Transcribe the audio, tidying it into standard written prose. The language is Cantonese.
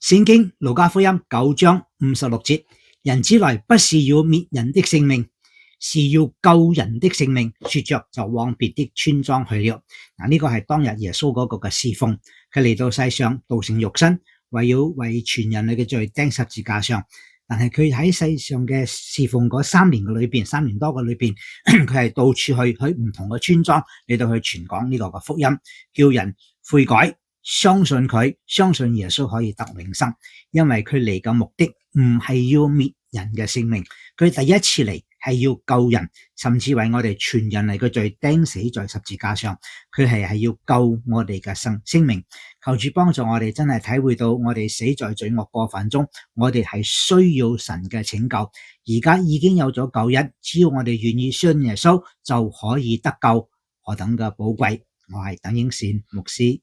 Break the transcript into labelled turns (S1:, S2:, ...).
S1: 聖經路加福音9章56節，人子來不是要滅人的性命，是要救人的性命。說着就往別的村莊去了。呢個係當日耶穌嗰個嘅侍奉，佢嚟到世上道成肉身，為要為全人類嘅罪釘十字架上。但係佢喺世上嘅侍奉嗰3年嘅裏邊，3年多嘅裏邊，佢係到處去唔同嘅村莊嚟到去傳講呢個嘅福音，叫人悔改，相信佢，相信耶穌可以得永生。因為佢嚟嘅目的唔係要滅人嘅性命，佢第一次嚟係要救人，甚至為我哋全人類嘅罪釘死在十字架上。佢係要救我哋嘅生命。求主幫助我哋真係體會到我哋死在罪惡過犯中，我哋係需要神嘅拯救。而家已經有咗救恩，只要我哋願意信耶穌就可以得救。何等嘅寶貴！我係鄧英善牧師。